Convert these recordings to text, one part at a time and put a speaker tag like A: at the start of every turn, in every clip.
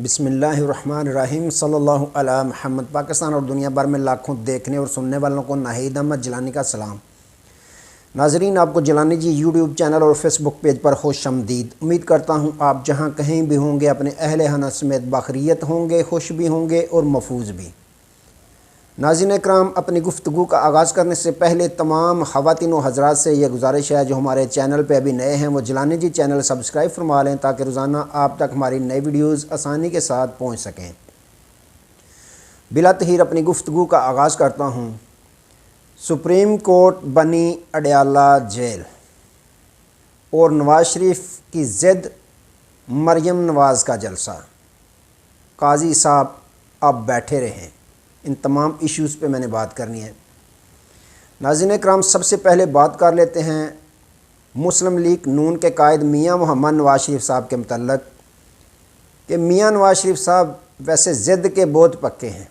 A: بسم اللہ الرحمن الرحیم صلی اللہ علیہ محمد۔ پاکستان اور دنیا بھر میں لاکھوں دیکھنے اور سننے والوں کو ناہید احمد جیلانی کا سلام۔ ناظرین، آپ کو جیلانی جی یوٹیوب چینل اور فیس بک پیج پر خوش آمدید۔ امید کرتا ہوں آپ جہاں کہیں بھی ہوں گے اپنے اہل خانہ سمیت باخیریت ہوں گے، خوش بھی ہوں گے اور محفوظ بھی۔ ناظرین اکرام، اپنی گفتگو کا آغاز کرنے سے پہلے تمام خواتین و حضرات سے یہ گزارش ہے جو ہمارے چینل پہ ابھی نئے ہیں وہ جیلانی جی چینل سبسکرائب فرما لیں تاکہ روزانہ آپ تک ہماری نئی ویڈیوز آسانی کے ساتھ پہنچ سکیں۔ بلا تاخیر اپنی گفتگو کا آغاز کرتا ہوں۔ سپریم کورٹ بنی اڈیالہ جیل اور نواز شریف کی ضد مریم نواز کا جلسہ۔ قاضی صاحب اب بیٹھے رہیں۔ ان تمام ایشوز پہ میں نے بات کرنی ہے۔ ناظرین اکرام، سب سے پہلے بات کر لیتے ہیں مسلم لیگ نون کے قائد میاں محمد نواز شریف صاحب کے متعلق کہ میاں نواز شریف صاحب ویسے ضد کے بہت پکے ہیں۔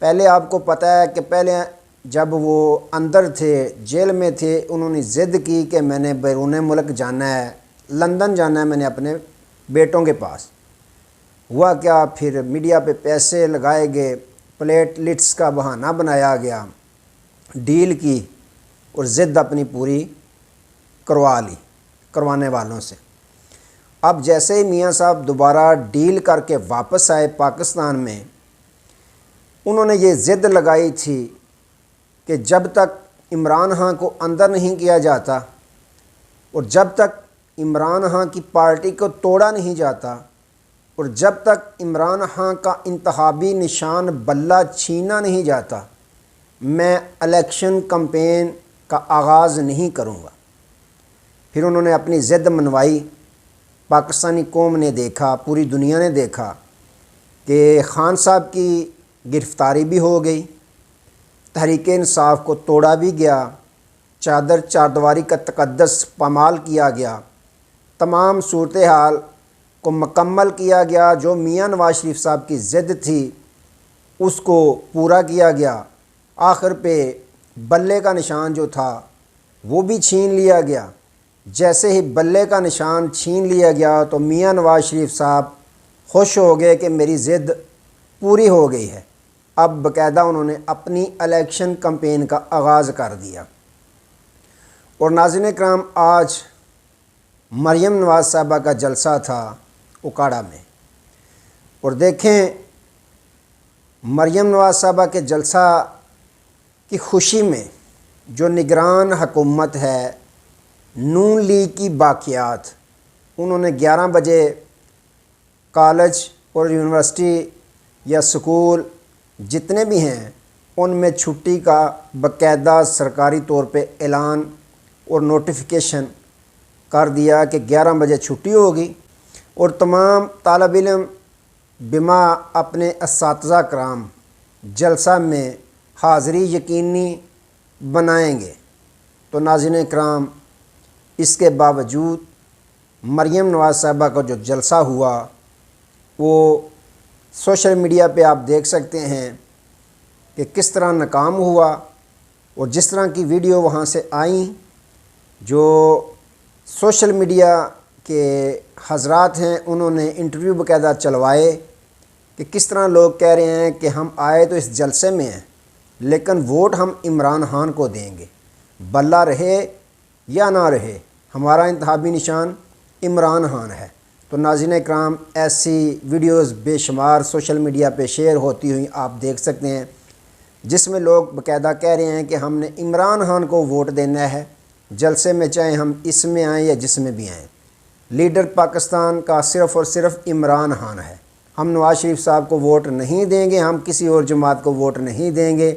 A: پہلے آپ کو پتہ ہے کہ پہلے جب وہ اندر تھے، جیل میں تھے، انہوں نے ضد کی کہ میں نے بیرون ملک جانا ہے، لندن جانا ہے میں نے اپنے بیٹوں کے پاس۔ ہوا کیا، پھر میڈیا پہ پیسے لگائے گئے، پلیٹلٹس کا بہانہ بنایا گیا، ڈیل کی اور ضد اپنی پوری کروانے والوں سے۔ اب جیسے ہی میاں صاحب دوبارہ ڈیل کر کے واپس آئے پاکستان میں، انہوں نے یہ ضد لگائی تھی کہ جب تک عمران خان کو اندر نہیں کیا جاتا اور جب تک عمران خان کی پارٹی کو توڑا نہیں جاتا اور جب تک عمران خان کا انتخابی نشان بلہ چھینا نہیں جاتا، میں الیکشن کمپین کا آغاز نہیں کروں گا۔ پھر انہوں نے اپنی ضد منوائی۔ پاکستانی قوم نے دیکھا، پوری دنیا نے دیکھا کہ خان صاحب کی گرفتاری بھی ہو گئی، تحریک انصاف کو توڑا بھی گیا، چاردیواری کا تقدس پامال کیا گیا، تمام صورتحال کو مکمل کیا گیا۔ جو میاں نواز شریف صاحب کی ضد تھی اس کو پورا کیا گیا۔ آخر پہ بلے کا نشان جو تھا وہ بھی چھین لیا گیا۔ جیسے ہی بلے کا نشان چھین لیا گیا تو میاں نواز شریف صاحب خوش ہو گئے کہ میری ضد پوری ہو گئی ہے۔ اب باقاعدہ انہوں نے اپنی الیکشن کمپین کا آغاز کر دیا۔ اور ناظرین اکرام، آج مریم نواز صاحبہ کا جلسہ تھا اکاڑا میں، اور دیکھیں مریم نواز صاحبہ کے جلسہ کی خوشی میں جو نگران حکومت ہے نون لیگ کی باقیات، انہوں نے 11 بجے کالج اور یونیورسٹی یا سکول جتنے بھی ہیں ان میں چھٹی کا باقاعدہ سرکاری طور پہ اعلان اور نوٹیفیکیشن کر دیا کہ 11 بجے چھٹی ہوگی اور تمام طالب علم بما اپنے اساتذہ کرام جلسہ میں حاضری یقینی بنائیں گے۔ تو ناظرین اکرام، اس کے باوجود مریم نواز صاحبہ کا جو جلسہ ہوا وہ سوشل میڈیا پہ آپ دیکھ سکتے ہیں کہ کس طرح ناکام ہوا، اور جس طرح کی ویڈیو وہاں سے آئیں، جو سوشل میڈیا کے حضرات ہیں انہوں نے انٹرویو باقاعدہ چلوائے کہ کس طرح لوگ کہہ رہے ہیں کہ ہم آئے تو اس جلسے میں ہیں لیکن ووٹ ہم عمران خان کو دیں گے، بلہ رہے یا نہ رہے ہمارا انتخابی نشان عمران خان ہے۔ تو ناظرین اکرام، ایسی ویڈیوز بے شمار سوشل میڈیا پہ شیئر ہوتی ہوئی آپ دیکھ سکتے ہیں جس میں لوگ باقاعدہ کہہ رہے ہیں کہ ہم نے عمران خان کو ووٹ دینا ہے جلسے میں، چاہے ہم اس میں آئیں یا جس میں بھی آئیں۔ لیڈر پاکستان کا صرف اور صرف عمران خان ہے، ہم نواز شریف صاحب کو ووٹ نہیں دیں گے، ہم کسی اور جماعت کو ووٹ نہیں دیں گے۔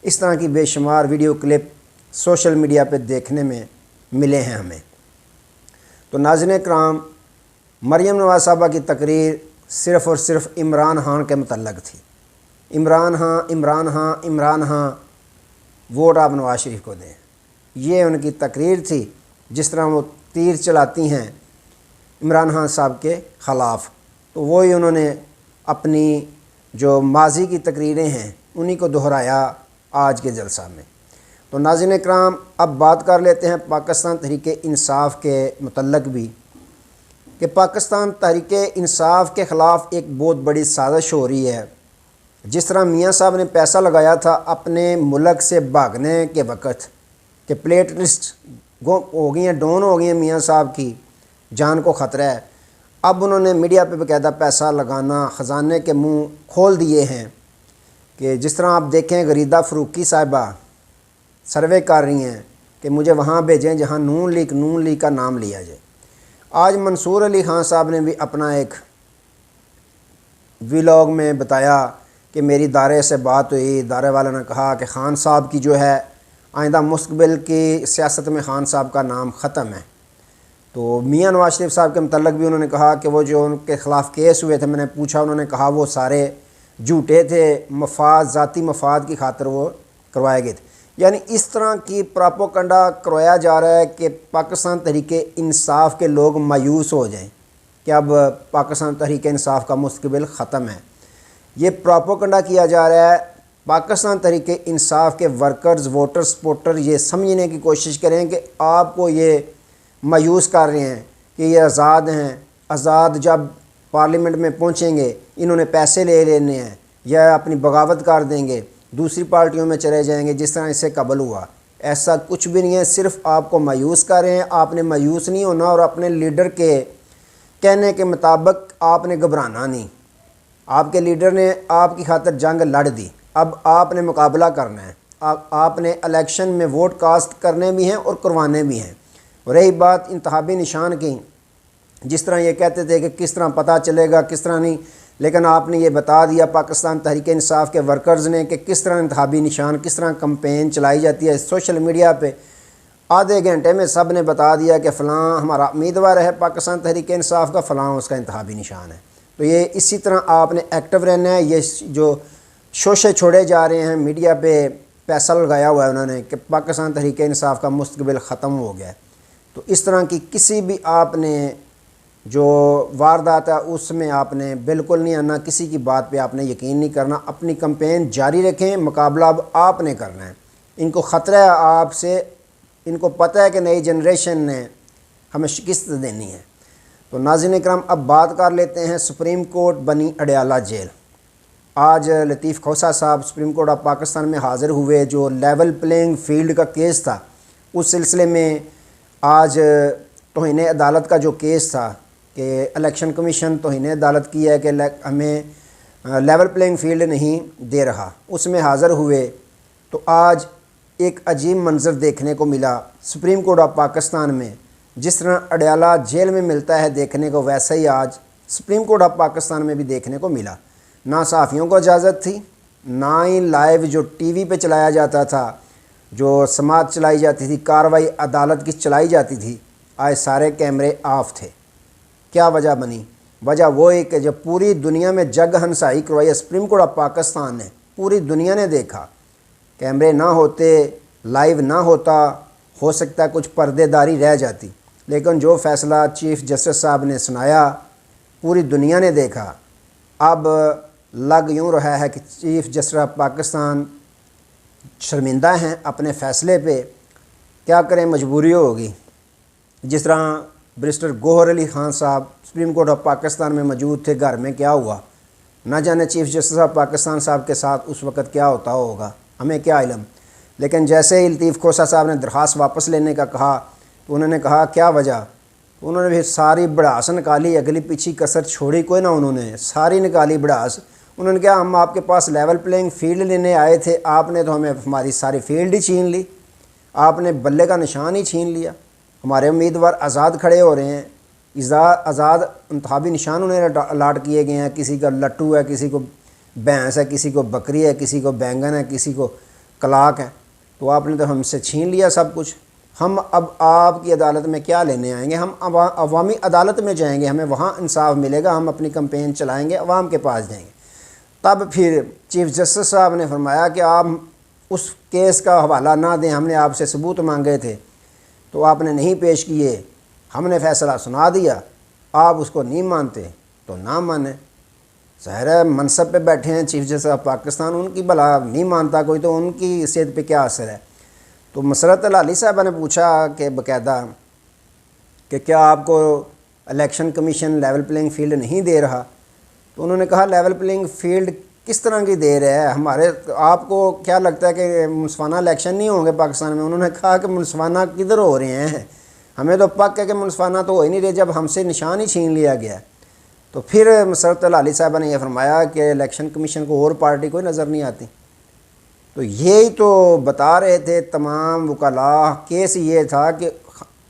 A: اس طرح کی بے شمار ویڈیو کلپ سوشل میڈیا پہ دیکھنے میں ملے ہیں ہمیں۔ تو ناظرین اکرام، مریم نواز صاحبہ کی تقریر صرف اور صرف عمران خان کے متعلق تھی۔ عمران خان، عمران خان، عمران خان، ووٹ آپ نواز شریف کو دیں، یہ ان کی تقریر تھی۔ جس طرح وہ تیر چلاتی ہیں عمران خان صاحب کے خلاف، تو وہی انہوں نے اپنی جو ماضی کی تقریریں ہیں انہی کو دہرایا آج کے جلسہ میں۔ تو ناظرین اکرام، اب بات کر لیتے ہیں پاکستان تحریک انصاف کے متعلق بھی کہ پاکستان تحریک انصاف کے خلاف ایک بہت بڑی سازش ہو رہی ہے۔ جس طرح میاں صاحب نے پیسہ لگایا تھا اپنے ملک سے بھاگنے کے وقت کہ پلیٹ لسٹ ہو گئی ہیں، ڈاؤن ہو گئی ہیں، میاں صاحب کی جان کو خطرہ ہے، اب انہوں نے میڈیا پہ باقاعدہ پیسہ لگانا خزانے کے منہ کھول دیے ہیں کہ جس طرح آپ دیکھیں غریدہ فروقی صاحبہ سروے کر رہی ہیں کہ مجھے وہاں بھیجیں جہاں نون لیگ کا نام لیا جائے۔ آج منصور علی خان صاحب نے بھی اپنا ایک ولاگ میں بتایا کہ میری دارے سے بات ہوئی، دارے والوں نے کہا کہ خان صاحب کی جو ہے آئندہ مستقبل کی سیاست میں خان صاحب کا نام ختم ہے۔ تو میاں نواز شریف صاحب کے متعلق بھی انہوں نے کہا کہ وہ جو ان کے خلاف کیس ہوئے تھے، میں نے پوچھا، انہوں نے کہا وہ سارے جھوٹے تھے، ذاتی مفاد کی خاطر وہ کروائے گئے تھے۔ یعنی اس طرح کی پراپوگنڈا کروایا جا رہا ہے کہ پاکستان تحریک انصاف کے لوگ مایوس ہو جائیں کہ اب پاکستان تحریک انصاف کا مستقبل ختم ہے۔ یہ پراپوگنڈا کیا جا رہا ہے۔ پاکستان تحریک انصاف کے ورکرز، ووٹر، سپورٹر یہ سمجھنے کی کوشش کریں کہ آپ کو یہ مایوس کر رہے ہیں کہ یہ آزاد ہیں، آزاد جب پارلیمنٹ میں پہنچیں گے انہوں نے پیسے لے لینے ہیں یا اپنی بغاوت کر دیں گے، دوسری پارٹیوں میں چلے جائیں گے جس طرح اس سے قبل ہوا۔ ایسا کچھ بھی نہیں ہے، صرف آپ کو مایوس کر رہے ہیں۔ آپ نے مایوس نہیں ہونا اور اپنے لیڈر کے کہنے کے مطابق آپ نے گھبرانا نہیں۔ آپ کے لیڈر نے آپ کی خاطر جنگ لڑ دی، اب آپ نے مقابلہ کرنا ہے۔ آپ نے الیکشن میں ووٹ کاسٹ کرنے بھی ہیں اور کروانے بھی ہیں۔ رہی بات انتخابی نشان کی، جس طرح یہ کہتے تھے کہ کس طرح پتہ چلے گا کس طرح نہیں، لیکن آپ نے یہ بتا دیا پاکستان تحریک انصاف کے ورکرز نے کہ کس طرح انتخابی نشان، کس طرح کمپین چلائی جاتی ہے سوشل میڈیا پہ۔ آدھے گھنٹے میں سب نے بتا دیا کہ فلاں ہمارا امیدوار ہے پاکستان تحریک انصاف کا، فلاں اس کا انتخابی نشان ہے۔ تو یہ اسی طرح آپ نے ایکٹیو رہنا ہے۔ یہ جو شوشے چھوڑے جا رہے ہیں میڈیا پہ، پیسہ لگایا ہوا ہے انہوں نے کہ پاکستان تحریک انصاف کا مستقبل ختم ہو گیا ہے، تو اس طرح کی کسی بھی آپ نے جو واردات ہے اس میں آپ نے بالکل نہیں آنا، کسی کی بات پہ آپ نے یقین نہیں کرنا، اپنی کمپین جاری رکھیں۔ مقابلہ اب آپ نے کرنا ہے۔ ان کو خطرہ ہے آپ سے، ان کو پتہ ہے کہ نئی جنریشن نے ہمیں شکست دینی ہے۔ تو ناظرین اکرام، اب بات کر لیتے ہیں سپریم کورٹ بنی اڈیالہ جیل۔ آج لطیف کھوسہ صاحب سپریم کورٹ آف پاکستان میں حاضر ہوئے۔ جو لیول پلینگ فیلڈ کا کیس تھا اس سلسلے میں آج توہین عدالت کا جو کیس تھا کہ الیکشن کمیشن توہین عدالت کی ہے کہ ہمیں لیول پلینگ فیلڈ نہیں دے رہا، اس میں حاضر ہوئے۔ تو آج ایک عجیب منظر دیکھنے کو ملا سپریم کورٹ آف پاکستان میں۔ جس طرح اڈیالہ جیل میں ملتا ہے دیکھنے کو، ویسا ہی آج سپریم کورٹ آف پاکستان میں بھی دیکھنے کو ملا۔ نہ صحافیوں کو اجازت تھی، نہ ہی لائیو جو ٹی وی پہ چلایا جاتا تھا، جو سماعت چلائی جاتی تھی، کارروائی عدالت کی چلائی جاتی تھی، آج سارے کیمرے آف تھے۔ کیا وجہ بنی؟ وجہ وہ ہے کہ جب پوری دنیا میں جگ ہنسائی کروائی سپریم کورٹ آف پاکستان نے، پوری دنیا نے دیکھا، کیمرے نہ ہوتے، لائیو نہ ہوتا، ہو سکتا ہے کچھ پردے داری رہ جاتی، لیکن جو فیصلہ چیف جسٹس صاحب نے سنایا پوری دنیا نے دیکھا۔ اب لگ یوں رہا ہے کہ چیف جسٹس آف پاکستان شرمندہ ہیں اپنے فیصلے پہ، کیا کریں، مجبوری ہوگی۔ جس طرح برسٹر گوہر علی خان صاحب سپریم کورٹ آف پاکستان میں موجود تھے، گھر میں کیا ہوا، نہ جانے چیف جسٹس آف پاکستان صاحب کے ساتھ اس وقت کیا ہوتا ہوگا، ہمیں کیا علم۔ لیکن جیسے ہی لطیف کھوسہ صاحب نے درخواست واپس لینے کا کہا تو انہوں نے کہا کیا وجہ، تو انہوں نے بھی ساری بڑاس نکالی، اگلی پیچھے کسر چھوڑی کوئی نہ، انہوں نے ساری نکالی بڑاس۔ انہوں نے کہا ہم آپ کے پاس لیول پلینگ فیلڈ لینے آئے تھے، آپ نے تو ہمیں ہماری ساری فیلڈ ہی چھین لی، آپ نے بلے کا نشان ہی چھین لیا۔ ہمارے امیدوار آزاد کھڑے ہو رہے ہیں، آزاد انتخابی نشان انہیں الاٹ کیے گئے ہیں، کسی کا لٹو ہے، کسی کو بھینس ہے، کسی کو بکری ہے، کسی کو بینگن ہے، کسی کو کلاک ہے، تو آپ نے تو ہم سے چھین لیا سب کچھ۔ ہم اب آپ کی عدالت میں کیا لینے آئیں گے، ہم عوامی عدالت میں جائیں گے، ہمیں وہاں انصاف ملے گا، ہم اپنی کمپین چلائیں گے، عوام کے پاس جائیں گے۔ تب پھر چیف جسٹس صاحب نے فرمایا کہ آپ اس کیس کا حوالہ نہ دیں، ہم نے آپ سے ثبوت مانگے تھے تو آپ نے نہیں پیش کیے، ہم نے فیصلہ سنا دیا، آپ اس کو نہیں مانتے تو نہ مانیں۔ ظاہر ہے منصب پہ بیٹھے ہیں چیف جسٹس آف پاکستان، ان کی بھلا نہیں مانتا کوئی تو ان کی حیثیت پہ کیا اثر ہے۔ تو مسرت العلی صاحبہ نے پوچھا کہ باقاعدہ کہ کیا آپ کو election commission level playing field نہیں دے رہا، تو انہوں نے کہا لیول پلینگ فیلڈ کس طرح کی دے رہا ہے، ہمارے آپ کو کیا لگتا ہے کہ منصفانہ الیکشن نہیں ہوں گے پاکستان میں؟ انہوں نے کہا کہ منصفانہ کدھر ہو رہے ہیں، ہمیں تو پک ہے کہ منصفانہ تو ہو ہی نہیں رہے جب ہم سے نشان ہی چھین لیا گیا۔ تو پھر مسرت العالی صاحبہ نے یہ فرمایا کہ الیکشن کمیشن کو اور پارٹی کوئی نظر نہیں آتی۔ تو یہی تو بتا رہے تھے تمام وکلاء، کیس یہ تھا کہ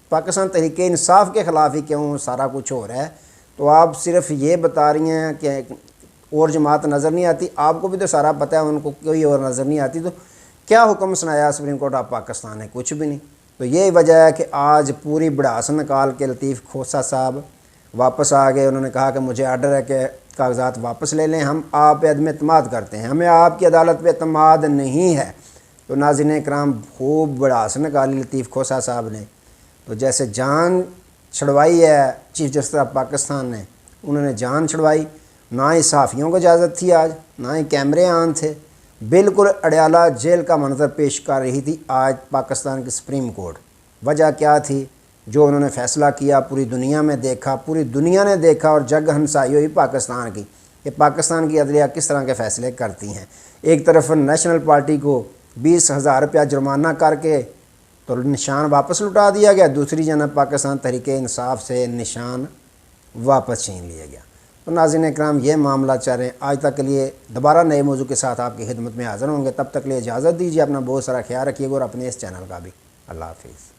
A: پاکستان تحریک انصاف کے خلاف ہی کیوں سارا کچھ ہو رہا ہے، تو آپ صرف یہ بتا رہی ہیں کہ اور جماعت نظر نہیں آتی، آپ کو بھی تو سارا پتہ ہے ان کو کوئی اور نظر نہیں آتی، تو کیا حکم سنایا سپریم کورٹ آف پاکستان نے؟ کچھ بھی نہیں۔ تو یہی وجہ ہے کہ آج پوری بڑاس نکال کے لطیف کھوسہ صاحب واپس آ گئے۔ انہوں نے کہا کہ مجھے آرڈر ہے کہ کاغذات واپس لے لیں، ہم آپ پہ عدم اعتماد کرتے ہیں، ہمیں آپ کی عدالت پہ اعتماد نہیں ہے۔ تو ناظرین اکرام خوب بڑاس نکالی لطیف کھوسہ صاحب نے، تو جیسے جان چھڑوائی ہے چیف جسٹس آف پاکستان نے، انہوں نے جان چھڑوائی۔ نہ ہی صحافیوں کو اجازت تھی آج، نہ ہی کیمرے آن تھے، بالکل اڈیالہ جیل کا منظر پیش کر رہی تھی آج پاکستان کی سپریم کورٹ۔ وجہ کیا تھی؟ جو انہوں نے فیصلہ کیا پوری دنیا میں دیکھا، پوری دنیا نے دیکھا اور جگ ہنسائی ہوئی پاکستان کی کہ پاکستان کی عدلیہ کس طرح کے فیصلے کرتی ہیں۔ ایک طرف نیشنل پارٹی کو 20,000 روپیہ جرمانہ کر کے تو نشان واپس لٹا دیا گیا، دوسری جانب پاکستان تحریک انصاف سے نشان واپس چھین لیا گیا۔ تو ناظرین اکرام یہ معاملہ چل رہے ہیں۔ آج تک کے لیے دوبارہ نئے موضوع کے ساتھ آپ کی خدمت میں حاضر ہوں گے، تب تک لیے اجازت دیجیے، اپنا بہت سارا خیال رکھیے گا اور اپنے اس چینل کا بھی۔ اللہ حافظ۔